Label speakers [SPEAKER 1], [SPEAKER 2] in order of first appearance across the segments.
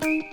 [SPEAKER 1] Welcome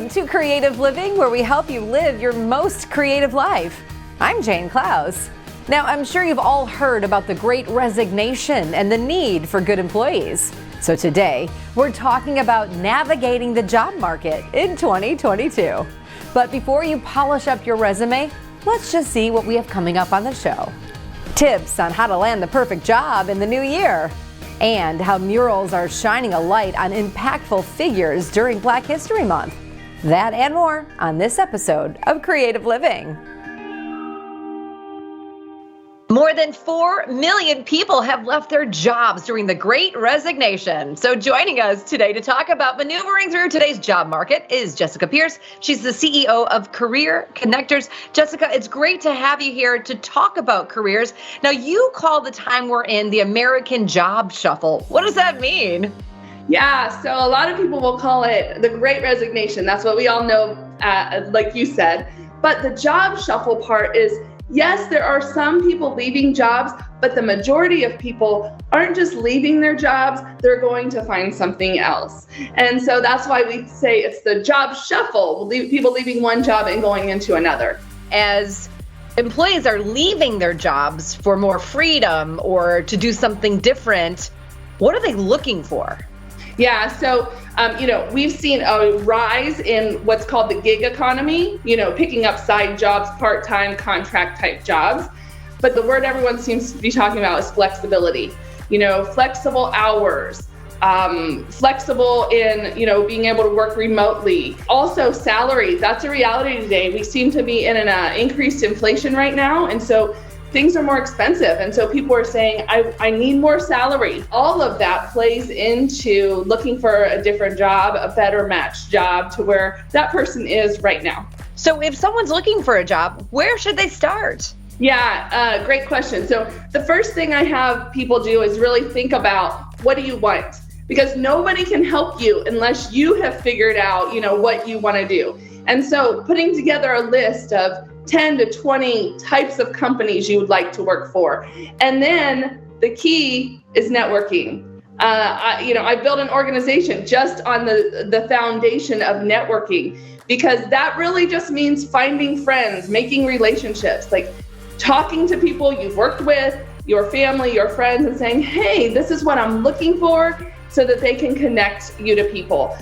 [SPEAKER 1] to Creative Living, where we help you live your most creative life. I'm Jane Klaus. Now, I'm sure you've all heard about the Great Resignation and the need for good employees. So today, we're talking about navigating the job market in 2022. But before you polish up your resume, let's just see what we have coming up on the show. Tips on how to land the perfect job in the new year. And how murals are shining a light on impactful figures during Black History Month. That and more on this episode of Creative Living. More than 4 million people have left their jobs during the Great Resignation. So joining us today to talk about maneuvering through today's job market is Jessica Pierce. She's the CEO of Career Connectors. Jessica, it's great to have you here to talk about careers. Now, you call the time we're in the American job shuffle. What does that mean?
[SPEAKER 2] Yeah, so a lot of people will call it the Great Resignation. That's what we all know, like you said. But the job shuffle part is, yes, there are some people leaving jobs, but the majority of people aren't just leaving their jobs, they're going to find something else. And so that's why we say it's the job shuffle, people leaving one job and going into another.
[SPEAKER 1] As employees are leaving their jobs for more freedom or to do something different, what are they looking for?
[SPEAKER 2] Yeah, so, we've seen a rise in what's called the gig economy, picking up side jobs, part-time contract type jobs. But the word everyone seems to be talking about is flexibility, flexible hours, flexible in, being able to work remotely. Also salary, that's a reality today. We seem to be in an increased inflation right now. And so things are more expensive. And so people are saying, I need more salary. All of that plays into looking for a different job, a better matched job to where that person is right now.
[SPEAKER 1] So if someone's looking for a job, where should they start?
[SPEAKER 2] Yeah, great question. So the first thing I have people do is really think about, what do you want? Because nobody can help you unless you have figured out, what you want to do. And so putting together a list of 10 to 20 types of companies you would like to work for. And then the key is networking. I built an organization just on the foundation of networking, because that really just means finding friends, making relationships, like talking to people you've worked with, your family, your friends, and saying, hey, this is what I'm looking for, so that they can connect you to people.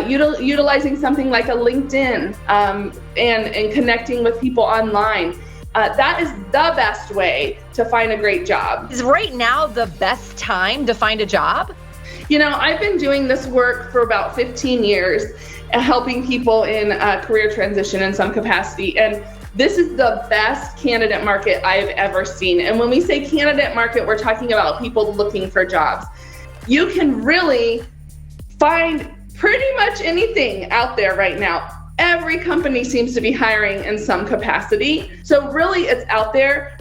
[SPEAKER 2] Utilizing something like a LinkedIn and connecting with people online. That is the best way to find a great job.
[SPEAKER 1] Is right now the best time to find a job?
[SPEAKER 2] I've been doing this work for about 15 years, helping people in career transition in some capacity. And this is the best candidate market I've ever seen. And when we say candidate market, we're talking about people looking for jobs. You can really find pretty much anything out there right now. Every company seems to be hiring in some capacity. So really it's out there.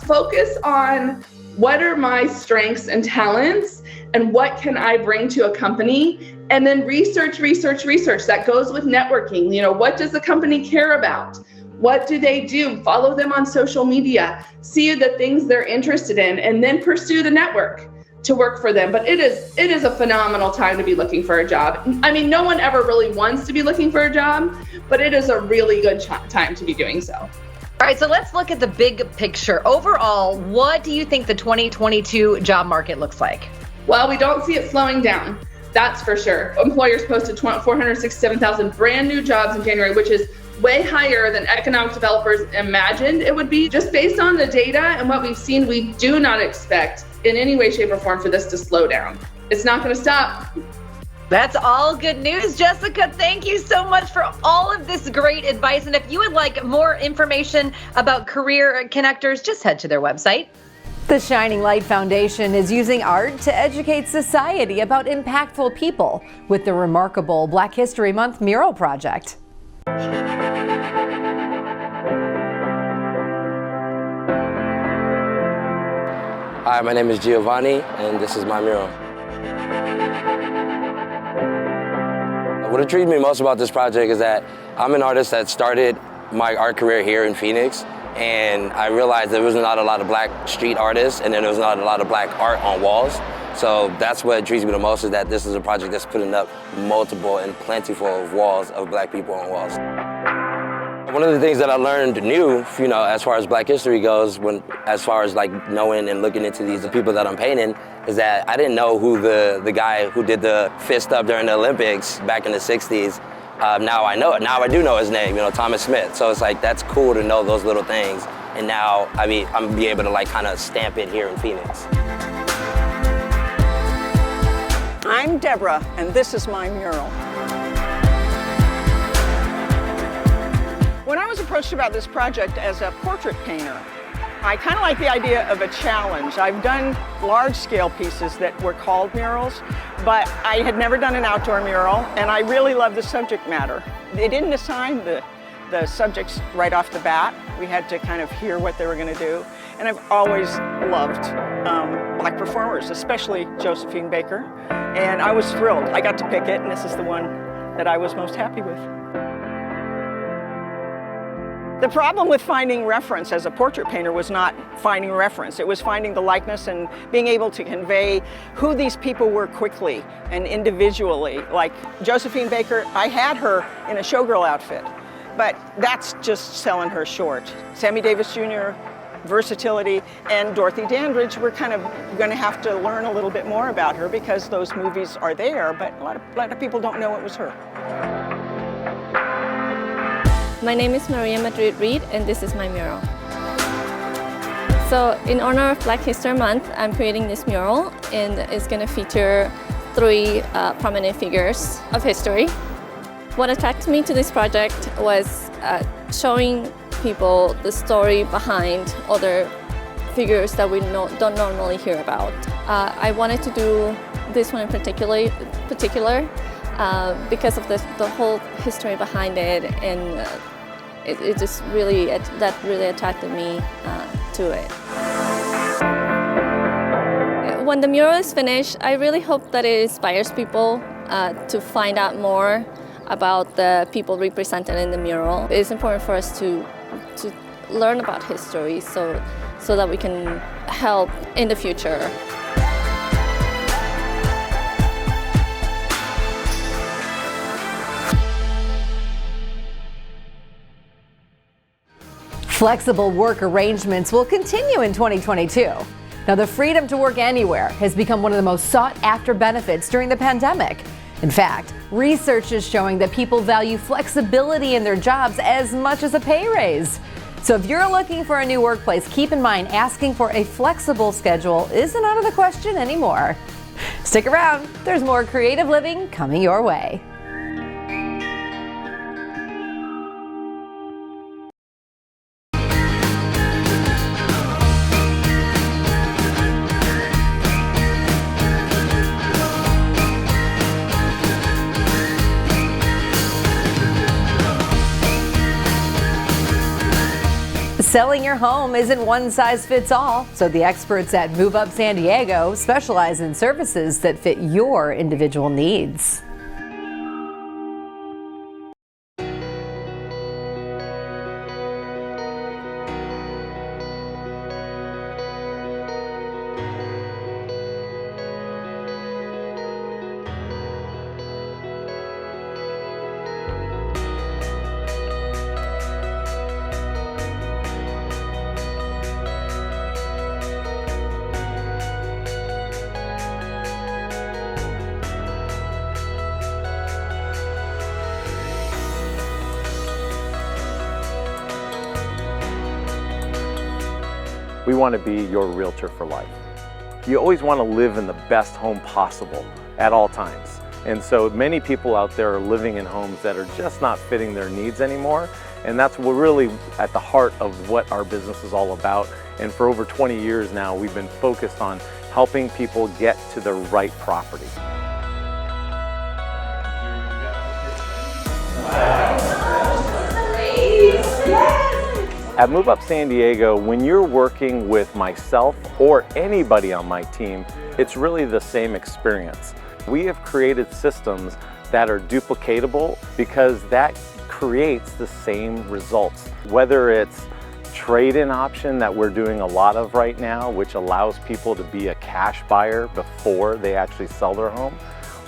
[SPEAKER 2] Focus on what are my strengths and talents and what can I bring to a company? And then research. That goes with networking. What does the company care about? What do they do? Follow them on social media. See the things they're interested in, and then pursue the network to work for them. But it is a phenomenal time to be looking for a job. I mean, no one ever really wants to be looking for a job, but it is a really good time to be doing so.
[SPEAKER 1] All right, so let's look at the big picture. Overall, what do you think the 2022 job market looks like?
[SPEAKER 2] Well, we don't see it slowing down. That's for sure. Employers posted 467,000 brand new jobs in January, which is way higher than economic developers imagined it would be. Just based on the data and what we've seen, we do not expect in any way, shape, or form for this to slow down. It's not going to stop.
[SPEAKER 1] That's all good news, Jessica. Thank you so much for all of this great advice. And if you would like more information about Career Connectors, just head to their website. The Shining Light Foundation is using art to educate society about impactful people with the remarkable Black History Month Mural Project.
[SPEAKER 3] Hi, my name is Giovanni, and this is my mural. What intrigued me most about this project is that I'm an artist that started my art career here in Phoenix, and I realized there was not a lot of black street artists, and then there was not a lot of black art on walls. So that's what intrigues me the most, is that this is a project that's putting up multiple and plentiful walls of black people on walls. One of the things that I learned new, as far as black history goes, as far as like knowing and looking into the people that I'm painting, is that I didn't know who the guy who did the fist up during the Olympics back in the 60s. Now I know it. Now I do know his name, Thomas Smith. So it's like, that's cool to know those little things. And now, I'm be able to like kind of stamp it here in Phoenix.
[SPEAKER 4] I'm Deborah, and this is my mural. When I was approached about this project as a portrait painter, I kind of like the idea of a challenge. I've done large-scale pieces that were called murals, but I had never done an outdoor mural, and I really love the subject matter. They didn't assign the subjects right off the bat. We had to kind of hear what they were going to do. And I've always loved black performers, especially Josephine Baker. And I was thrilled. I got to pick it, and this is the one that I was most happy with. The problem with finding reference as a portrait painter was not finding reference. It was finding the likeness and being able to convey who these people were quickly and individually. Like Josephine Baker, I had her in a showgirl outfit, but that's just selling her short. Sammy Davis Jr., versatility, and Dorothy Dandridge, we're kind of going to have to learn a little bit more about her because those movies are there, but a lot of people don't know it was her.
[SPEAKER 5] My name is Maria Madrid Reed, and this is my mural. So in honor of Black History Month, I'm creating this mural, and it's going to feature 3 prominent figures of history. What attracted me to this project was showing people the story behind other figures that we don't normally hear about. I wanted to do this one in particular because of the whole history behind it, and it just really attracted me to it. When the mural is finished, I really hope that it inspires people to find out more about the people represented in the mural. It's important for us to learn about history so that we can help in the future.
[SPEAKER 1] Flexible work arrangements will continue in 2022. Now, the freedom to work anywhere has become one of the most sought-after benefits during the pandemic. In fact, research is showing that people value flexibility in their jobs as much as a pay raise. So if you're looking for a new workplace, keep in mind asking for a flexible schedule isn't out of the question anymore. Stick around, there's more creative living coming your way. Selling your home isn't one size fits all, so the experts at Move Up San Diego specialize in services that fit your individual needs.
[SPEAKER 6] We want to be your realtor for life. You always want to live in the best home possible at all times. And so many people out there are living in homes that are just not fitting their needs anymore. And that's really at the heart of what our business is all about. And for over 20 years now, we've been focused on helping people get to the right property. At Move Up San Diego, when you're working with myself or anybody on my team, it's really the same experience. We have created systems that are duplicatable, because that creates the same results. Whether it's trade-in option that we're doing a lot of right now, which allows people to be a cash buyer before they actually sell their home,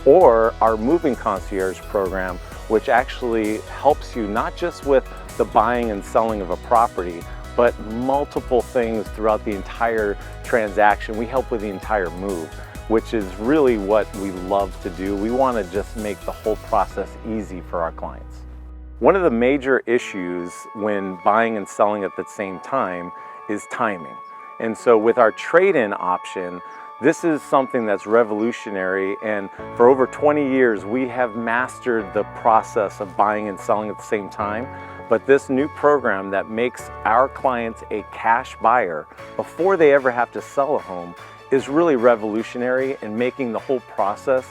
[SPEAKER 6] or our moving concierge program, which actually helps you not just with the buying and selling of a property, but multiple things throughout the entire transaction. We help with the entire move, which is really what we love to do. We want to just make the whole process easy for our clients. One of the major issues when buying and selling at the same time is timing. And so with our trade-in option, this is something that's revolutionary, and for over 20 years we have mastered the process of buying and selling at the same time. But this new program that makes our clients a cash buyer before they ever have to sell a home is really revolutionary in making the whole process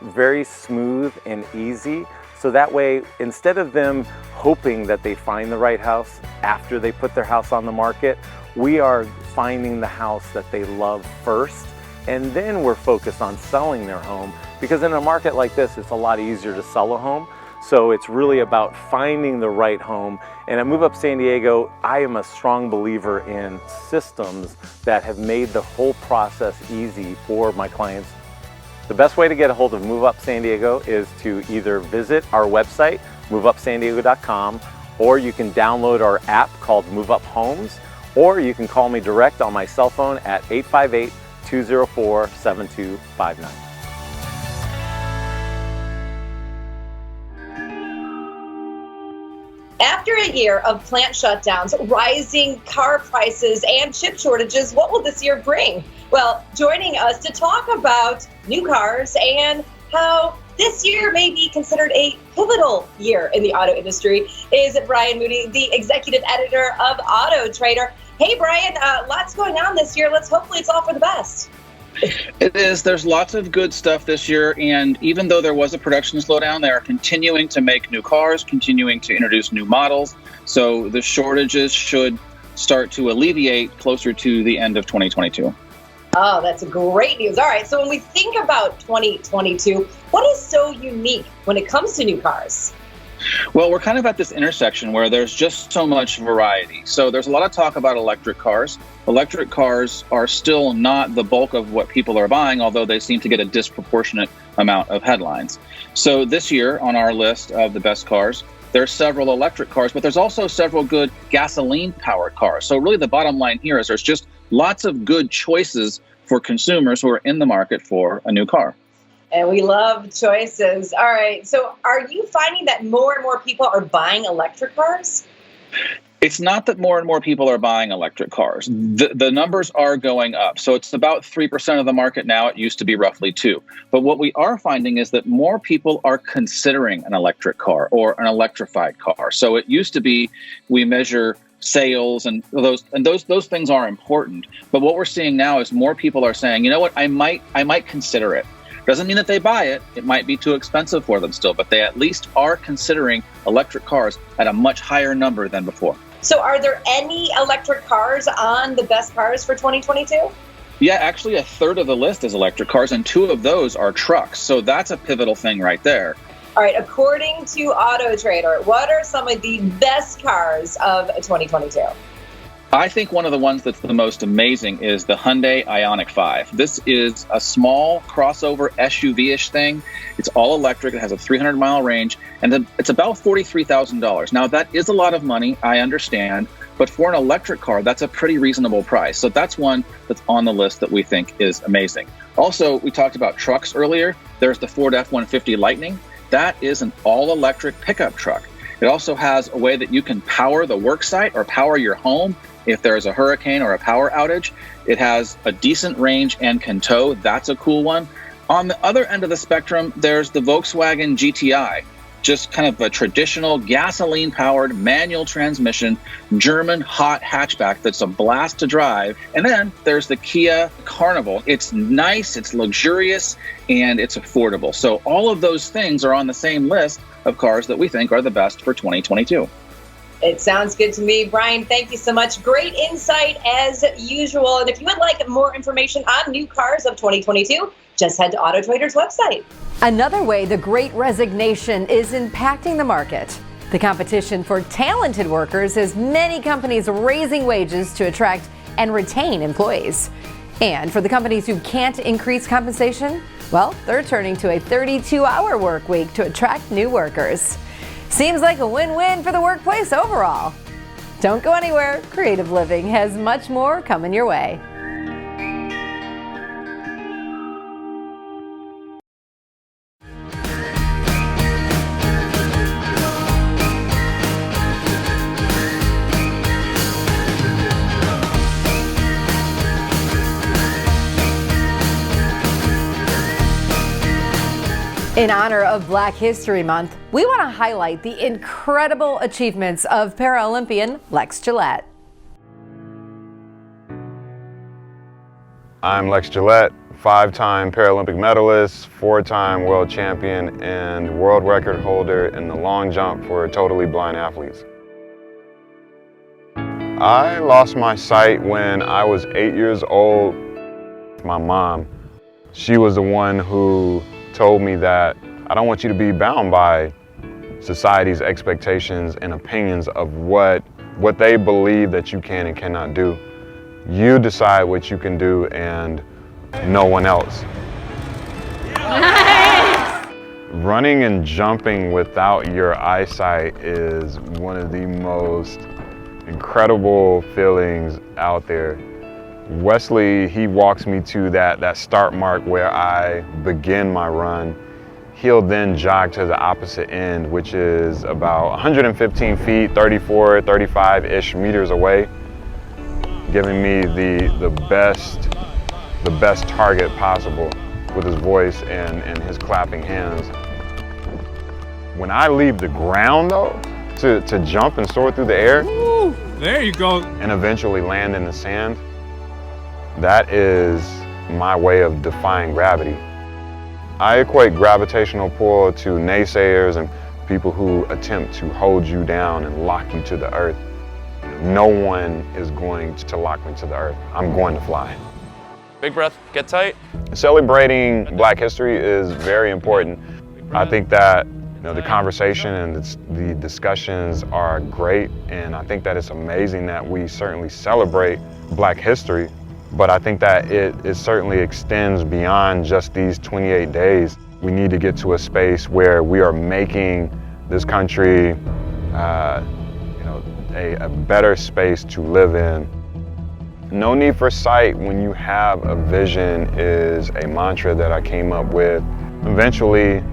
[SPEAKER 6] very smooth and easy. So that way, instead of them hoping that they find the right house after they put their house on the market, we are finding the house that they love first, and then we're focused on selling their home, because in a market like this, it's a lot easier to sell a home. So it's really about finding the right home. And at Move Up San Diego, I am a strong believer in systems that have made the whole process easy for my clients. The best way to get a hold of Move Up San Diego is to either visit our website, moveupsandiego.com, or you can download our app called Move Up Homes, or you can call me direct on my cell phone at 858-204-7259.
[SPEAKER 7] After a year of plant shutdowns, rising car prices, and chip shortages, what will this year bring? Well, joining us to talk about new cars and how this year may be considered a pivotal year in the auto industry is Brian Moody, the executive editor of Autotrader. Hey, Brian, lots going on this year. Hopefully it's all for the best.
[SPEAKER 8] It is. There's lots of good stuff this year, and even though there was a production slowdown, they are continuing to make new cars, continuing to introduce new models. So the shortages should start to alleviate closer to the end of 2022.
[SPEAKER 7] Oh, that's great news. All right, so when we think about 2022, what is so unique when it comes to new cars?
[SPEAKER 8] Well, we're kind of at this intersection where there's just so much variety. So there's a lot of talk about electric cars. Electric cars are still not the bulk of what people are buying, although they seem to get a disproportionate amount of headlines. So this year on our list of the best cars, there's several electric cars, but there's also several good gasoline-powered cars. So really the bottom line here is there's just lots of good choices for consumers who are in the market for a new car.
[SPEAKER 7] And we love choices. All right. So are you finding that more and more people are buying electric cars?
[SPEAKER 8] It's not that more and more people are buying electric cars. The numbers are going up. So it's about 3% of the market now. It used to be roughly 2%. But what we are finding is that more people are considering an electric car or an electrified car. So it used to be we measure sales and those things are important. But what we're seeing now is more people are saying, you know what, I might consider it. Doesn't mean that they buy it. It might be too expensive for them still, but they at least are considering electric cars at a much higher number than before.
[SPEAKER 7] So are there any electric cars on the best cars for 2022?
[SPEAKER 8] Yeah, actually a third of the list is electric cars, and 2 of those are trucks. So that's a pivotal thing right there.
[SPEAKER 7] All right, according to Autotrader, what are some of the best cars of 2022?
[SPEAKER 8] I think one of the ones that's the most amazing is the Hyundai Ioniq 5. This is a small crossover SUV-ish thing. It's all electric. It has a 300-mile range, and it's about $43,000. Now, that is a lot of money, I understand, but for an electric car, that's a pretty reasonable price. So that's one that's on the list that we think is amazing. Also, we talked about trucks earlier. There's the Ford F-150 Lightning. That is an all-electric pickup truck. It also has a way that you can power the work site or power your home if there's a hurricane or a power outage. It has a decent range and can tow. That's a cool one. On the other end of the spectrum, there's the Volkswagen GTI, just kind of a traditional gasoline-powered manual transmission German hot hatchback that's a blast to drive. And then there's the Kia Carnival. It's nice, it's luxurious, and it's affordable. So all of those things are on the same list of cars that we think are the best for 2022.
[SPEAKER 7] It sounds good to me. Brian, thank you so much. Great insight as usual. And if you would like more information on new cars of 2022, Just head to Autotrader's website.
[SPEAKER 1] Another way the Great Resignation is impacting the market. The competition for talented workers has many companies raising wages to attract and retain employees. And for the companies who can't increase compensation, well, they're turning to a 32-hour work week to attract new workers. Seems like a win-win for the workplace overall. Don't go anywhere. Creative Living has much more coming your way. In honor of Black History Month, we want to highlight the incredible achievements of Paralympian Lex Gillette.
[SPEAKER 9] I'm Lex Gillette, 5-time Paralympic medalist, 4-time world champion, and world record holder in the long jump for totally blind athletes. I lost my sight when I was 8 years old. My mom, she was the one who told me that I don't want you to be bound by society's expectations and opinions of what they believe that you can and cannot do. You decide what you can do and no one else. Nice. Running and jumping without your eyesight is one of the most incredible feelings out there. Wesley, he walks me to that start mark where I begin my run. He'll then jog to the opposite end, which is about 115 feet, 34, 35-ish meters away, giving me the best target possible with his voice and his clapping hands. When I leave the ground though, to jump and soar through the air,
[SPEAKER 10] ooh, there you go,
[SPEAKER 9] and eventually land in the sand, that is my way of defying gravity. I equate gravitational pull to naysayers and people who attempt to hold you down and lock you to the earth. No one is going to lock me to the earth. I'm going to fly.
[SPEAKER 11] Big breath, get tight.
[SPEAKER 9] Celebrating Black history is very important. I think that the conversation and the discussions are great, and I think that it's amazing that we certainly celebrate Black history. But I think that it certainly extends beyond just these 28 days. We need to get to a space where we are making this country a better space to live in. No need for sight when you have a vision is a mantra that I came up with. Eventually,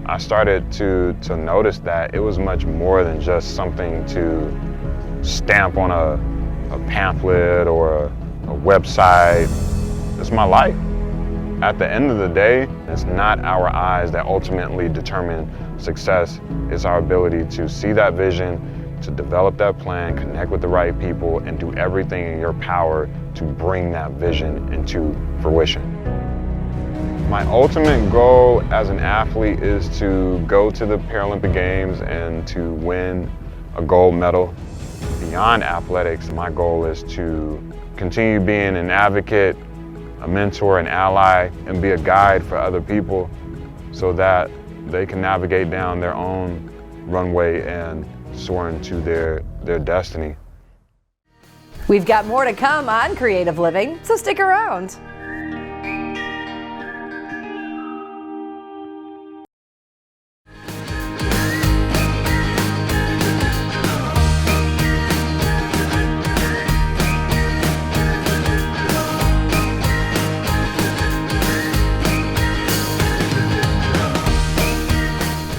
[SPEAKER 9] I started to notice that it was much more than just something to stamp on a pamphlet or a website. It's my life. At the end of the day, it's not our eyes that ultimately determine success. It's our ability to see that vision, to develop that plan, connect with the right people, and do everything in your power to bring that vision into fruition. My ultimate goal as an athlete is to go to the Paralympic Games and to win a gold medal. Beyond athletics, my goal is to continue being an advocate, a mentor, an ally, and be a guide for other people so that they can navigate down their own runway and soar into their destiny.
[SPEAKER 1] We've got more to come on Creative Living, so stick around.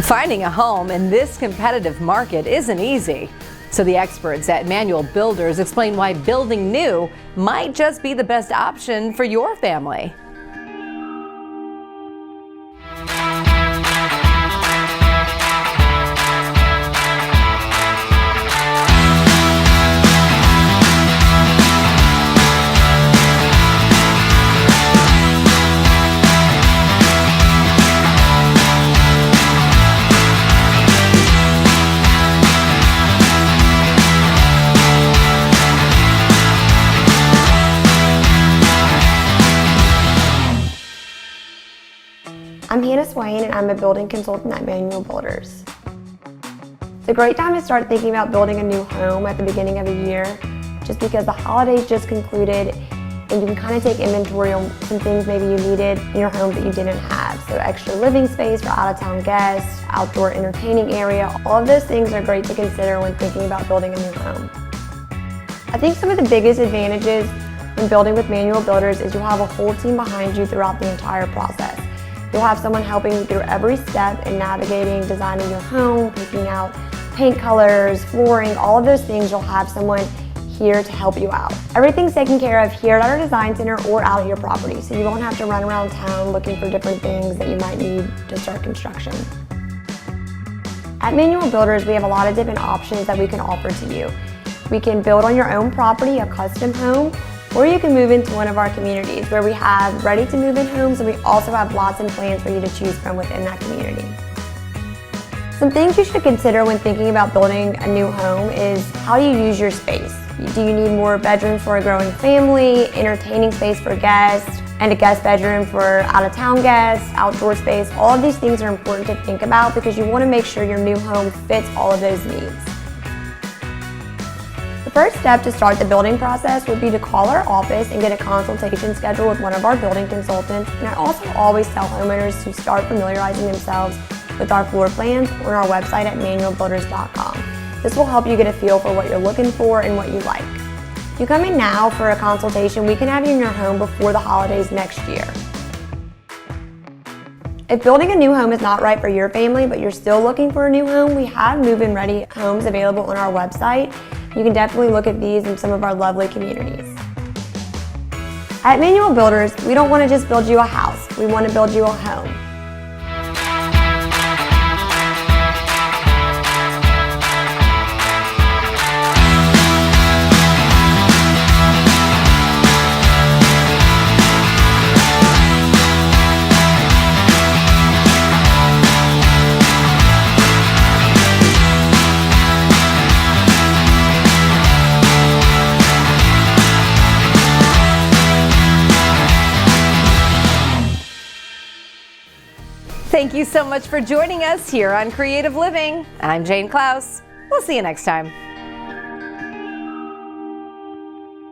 [SPEAKER 1] Finding a home in this competitive market isn't easy. So the experts at Manual Builders explain why building new might just be the best option for your family.
[SPEAKER 10] is Wayne, and I'm a building consultant at Mural Builders. It's a great time to start thinking about building a new home at the beginning of the year, just because the holidays just concluded and you can kind of take inventory on some things maybe you needed in your home that you didn't have. So extra living space for out-of-town guests, outdoor entertaining area, all of those things are great to consider when thinking about building a new home. I think some of the biggest advantages when building with Mural Builders is you'll have a whole team behind you throughout the entire process. You'll have someone helping you through every step in navigating, designing your home, picking out paint colors, flooring, all of those things. You'll have someone here to help you out. Everything's taken care of here at our design center or out at your property, so you won't have to run around town looking for different things that you might need to start construction. At Mural Builders, we have a lot of different options that we can offer to you. We can build on your own property, a custom home, or you can move into one of our communities where we have ready-to-move-in homes, and we also have lots and plans for you to choose from within that community. Some things you should consider when thinking about building a new home is how do you use your space? Do you need more bedrooms for a growing family, entertaining space for guests, and a guest bedroom for out-of-town guests, outdoor space? All of these things are important to think about because you want to make sure your new home fits all of those needs. The first step to start the building process would be to call our office and get a consultation scheduled with one of our building consultants. And I also always tell homeowners to start familiarizing themselves with our floor plans on our website at muralbuilders.com. This will help you get a feel for what you're looking for and what you like. If you come in now for a consultation, we can have you in your home before the holidays next year. If building a new home is not right for your family, but you're still looking for a new home, we have move-in ready homes available on our website. You can definitely look at these in some of our lovely communities. At Mural Builders, we don't want to just build you a house, we want to build you a home.
[SPEAKER 1] Thank you so much for joining us here on Creative Living. I'm Jane Klaus. We'll see you next time.